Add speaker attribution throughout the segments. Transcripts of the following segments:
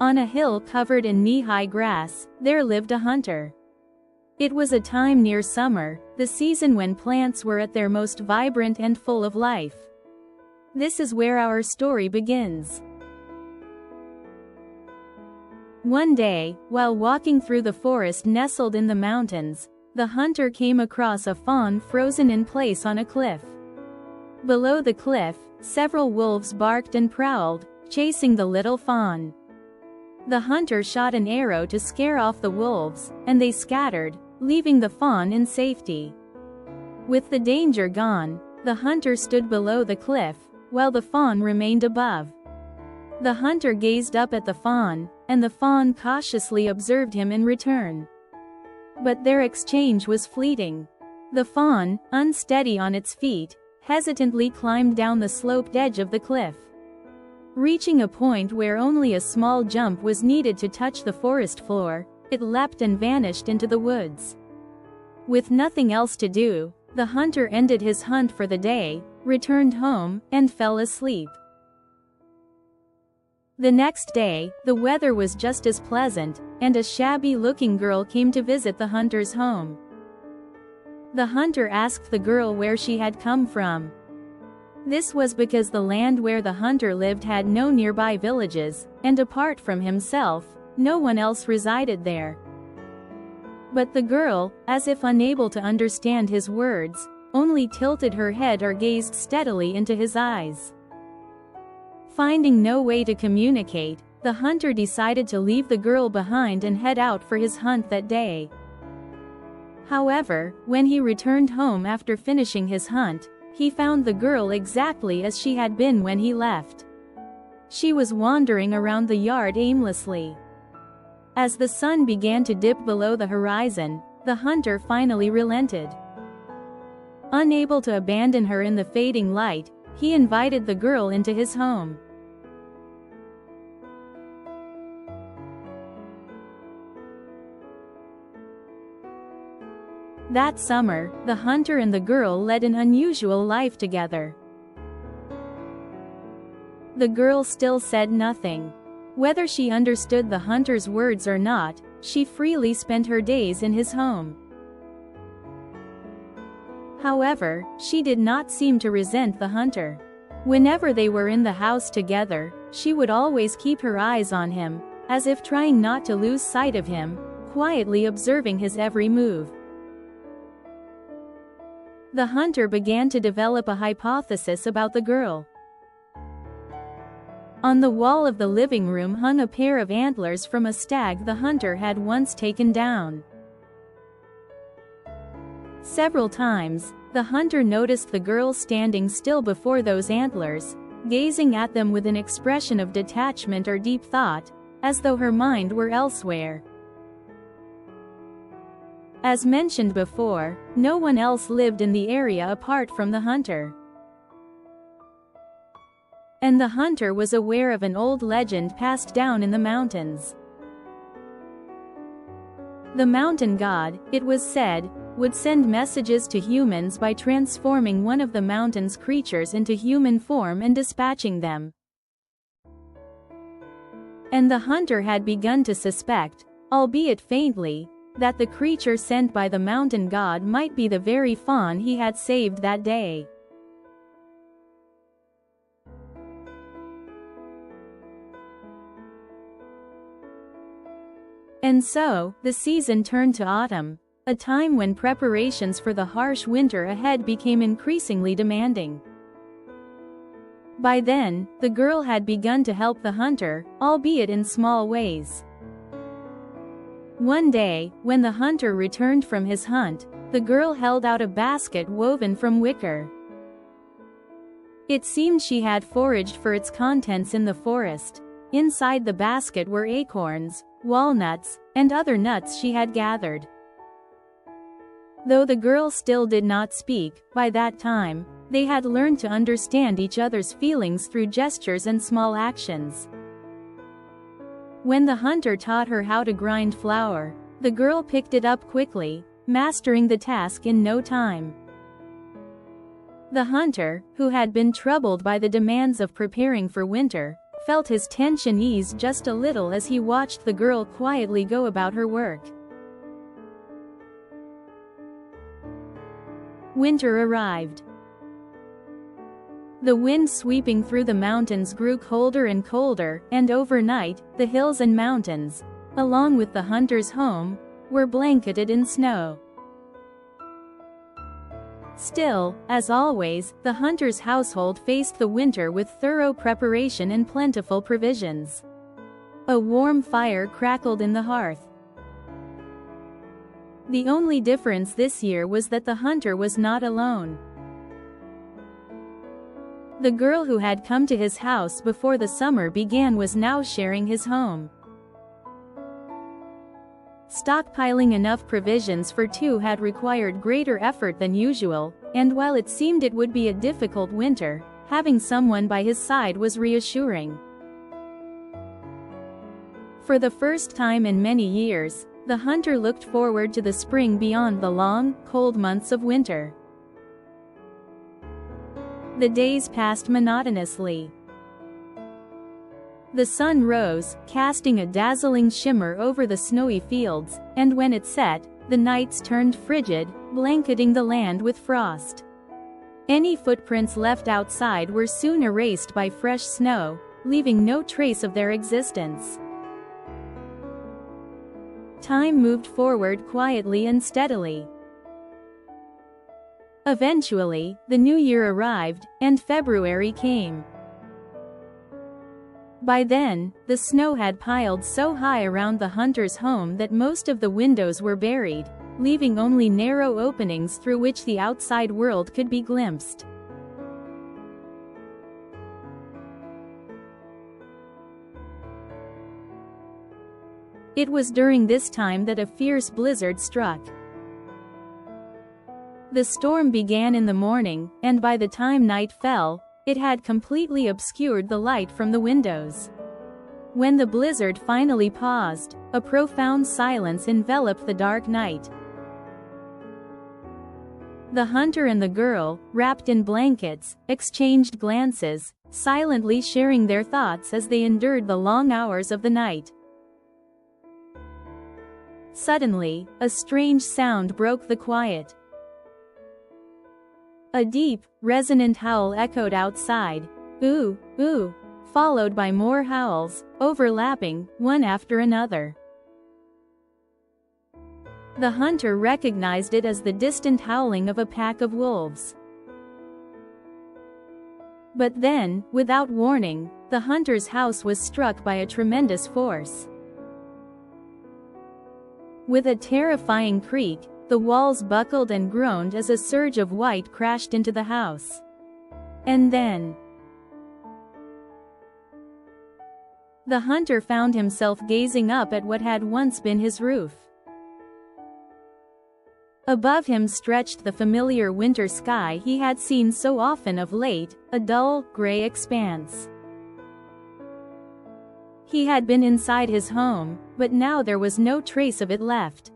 Speaker 1: On a hill covered in knee-high grass, there lived a hunter. It was a time near summer, the season when plants were at their most vibrant and full of life. This is where our story begins. One day, while walking through the forest nestled in the mountains, the hunter came across a fawn frozen in place on a cliff. Below the cliff, several wolves barked and prowled, chasing the little fawn. The hunter shot an arrow to scare off the wolves, and they scattered, leaving the fawn in safety. With the danger gone, the hunter stood below the cliff, while the fawn remained above. The hunter gazed up at the fawn, and the fawn cautiously observed him in return. But their exchange was fleeting. The fawn, unsteady on its feet, hesitantly climbed down the sloped edge of the cliff. Reaching a point where only a small jump was needed to touch the forest floor, it leapt and vanished into the woods. With nothing else to do, the hunter ended his hunt for the day, returned home, and fell asleep. The next day, the weather was just as pleasant, and a shabby-looking girl came to visit the hunter's home. The hunter asked the girl where she had come from. This was because the land where the hunter lived had no nearby villages, and apart from himself, no one else resided there. But the girl, as if unable to understand his words, only tilted her head or gazed steadily into his eyes. Finding no way to communicate, the hunter decided to leave the girl behind and head out for his hunt that day. However, when he returned home after finishing his hunt, he found the girl exactly as she had been when he left. She was wandering around the yard aimlessly. As the sun began to dip below the horizon, the hunter finally relented. Unable to abandon her in the fading light, he invited the girl into his home. That summer, the hunter and the girl led an unusual life together. The girl still said nothing. Whether she understood the hunter's words or not, she freely spent her days in his home. However, she did not seem to resent the hunter. Whenever they were in the house together, she would always keep her eyes on him, as if trying not to lose sight of him, quietly observing his every move. The hunter began to develop a hypothesis about the girl. On the wall of the living room hung a pair of antlers from a stag the hunter had once taken down. Several times, the hunter noticed the girl standing still before those antlers, gazing at them with an expression of detachment or deep thought, as though her mind were elsewhere. As mentioned before, no one else lived in the area apart from the hunter. And the hunter was aware of an old legend passed down in the mountains. The mountain god, it was said, would send messages to humans by transforming one of the mountain's creatures into human form and dispatching them. And the hunter had begun to suspect, albeit faintly, that the creature sent by the mountain god might be the very fawn he had saved that day. And so, the season turned to autumn, a time when preparations for the harsh winter ahead became increasingly demanding. By then, the girl had begun to help the hunter, albeit in small ways. One day, when the hunter returned from his hunt, the girl held out a basket woven from wicker. It seemed she had foraged for its contents in the forest. Inside the basket were acorns, walnuts, and other nuts she had gathered. Though the girl still did not speak, by that time, they had learned to understand each other's feelings through gestures and small actions. When the hunter taught her how to grind flour, the girl picked it up quickly, mastering the task in no time. The hunter, who had been troubled by the demands of preparing for winter, felt his tension ease just a little as he watched the girl quietly go about her work. Winter arrived. The wind sweeping through the mountains grew colder and colder, and overnight, the hills and mountains, along with the hunter's home, were blanketed in snow. Still, as always, the hunter's household faced the winter with thorough preparation and plentiful provisions. A warm fire crackled in the hearth. The only difference this year was that the hunter was not alone. The girl who had come to his house before the summer began was now sharing his home. Stockpiling enough provisions for two had required greater effort than usual, and while it seemed it would be a difficult winter, having someone by his side was reassuring. For the first time in many years, the hunter looked forward to the spring beyond the long, cold months of winter. The days passed monotonously. The sun rose, casting a dazzling shimmer over the snowy fields, and when it set, the nights turned frigid, blanketing the land with frost. Any footprints left outside were soon erased by fresh snow, leaving no trace of their existence. Time moved forward quietly and steadily. Eventually, the new year arrived, and February came. By then, the snow had piled so high around the hunter's home that most of the windows were buried, leaving only narrow openings through which the outside world could be glimpsed. It was during this time that a fierce blizzard struck. The storm began in the morning, and by the time night fell, it had completely obscured the light from the windows. When the blizzard finally paused, a profound silence enveloped the dark night. The hunter and the girl, wrapped in blankets, exchanged glances, silently sharing their thoughts as they endured the long hours of the night. Suddenly, a strange sound broke the quiet. A deep, resonant howl echoed outside, "Ooh, ooh," followed by more howls, overlapping, one after another. The hunter recognized it as the distant howling of a pack of wolves. But then, without warning, the hunter's house was struck by a tremendous force. With a terrifying creak, the walls buckled and groaned as a surge of white crashed into the house. And then, the hunter found himself gazing up at what had once been his roof. Above him stretched the familiar winter sky he had seen so often of late, a dull, gray expanse. He had been inside his home, but now there was no trace of it left.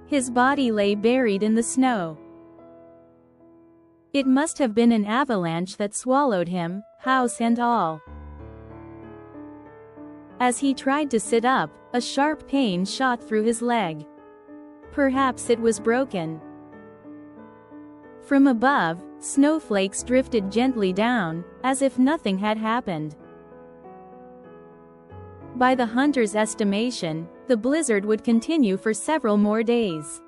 Speaker 1: His body lay buried in the snow. It must have been an avalanche that swallowed him, house and all. As he tried to sit up, a sharp pain shot through his leg. Perhaps it was broken. From above, snowflakes drifted gently down, as if nothing had happened. By the hunter's estimation, the blizzard would continue for several more days.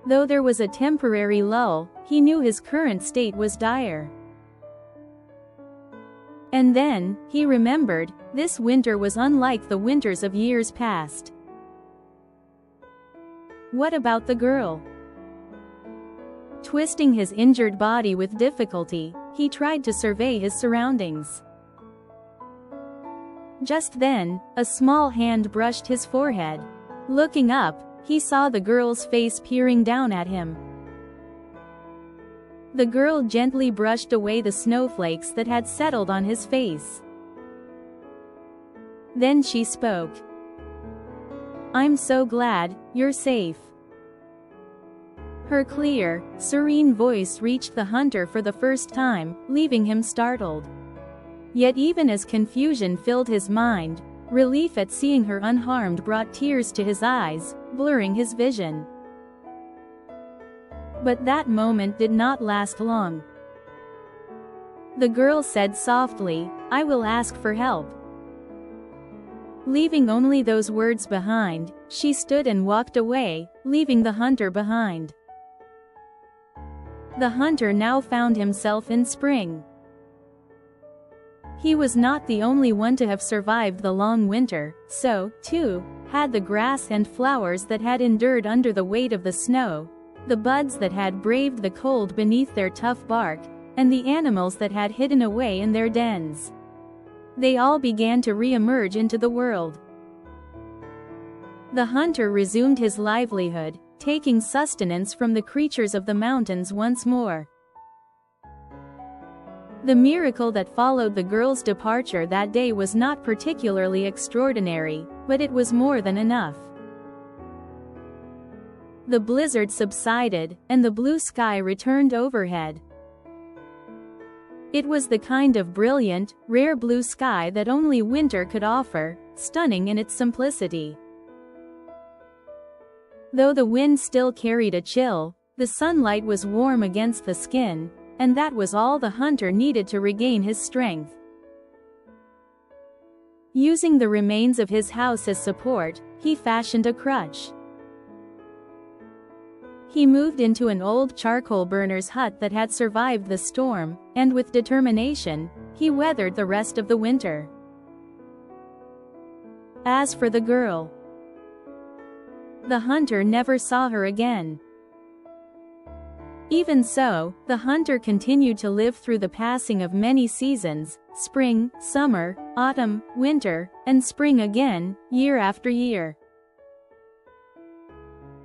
Speaker 1: Though there was a temporary lull, he knew his current state was dire. And then, he remembered, this winter was unlike the winters of years past. What about the girl? Twisting his injured body with difficulty, he tried to survey his surroundings. Just then, a small hand brushed his forehead. Looking up, he saw the girl's face peering down at him. The girl gently brushed away the snowflakes that had settled on his face. Then she spoke. "I'm so glad you're safe." Her clear, serene voice reached the hunter for the first time, leaving him startled. Yet even as confusion filled his mind, relief at seeing her unharmed brought tears to his eyes, blurring his vision. But that moment did not last long. The girl said softly, "I will ask for help." Leaving only those words behind, she stood and walked away, leaving the hunter behind. The hunter now found himself in spring. He was not the only one to have survived the long winter, so, too, had the grass and flowers that had endured under the weight of the snow, the buds that had braved the cold beneath their tough bark, and the animals that had hidden away in their dens. They all began to re-emerge into the world. The hunter resumed his livelihood, taking sustenance from the creatures of the mountains once more. The miracle that followed the girl's departure that day was not particularly extraordinary, but it was more than enough. The blizzard subsided, and the blue sky returned overhead. It was the kind of brilliant, rare blue sky that only winter could offer, stunning in its simplicity. Though the wind still carried a chill, the sunlight was warm against the skin, and that was all the hunter needed to regain his strength. Using the remains of his house as support, he fashioned a crutch. He moved into an old charcoal burner's hut that had survived the storm, and with determination, he weathered the rest of the winter. As for the girl, the hunter never saw her again. Even so, the hunter continued to live through the passing of many seasons, spring, summer, autumn, winter, and spring again, year after year.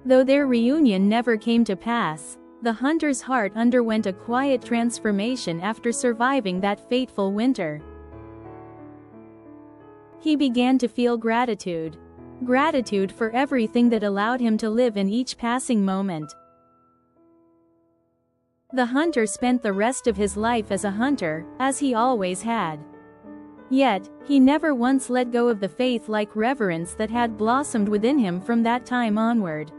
Speaker 1: Though their reunion never came to pass, the hunter's heart underwent a quiet transformation after surviving that fateful winter. He began to feel gratitude. Gratitude for everything that allowed him to live in each passing moment. The hunter spent the rest of his life as a hunter, as he always had. Yet, he never once let go of the faith-like reverence that had blossomed within him from that time onward.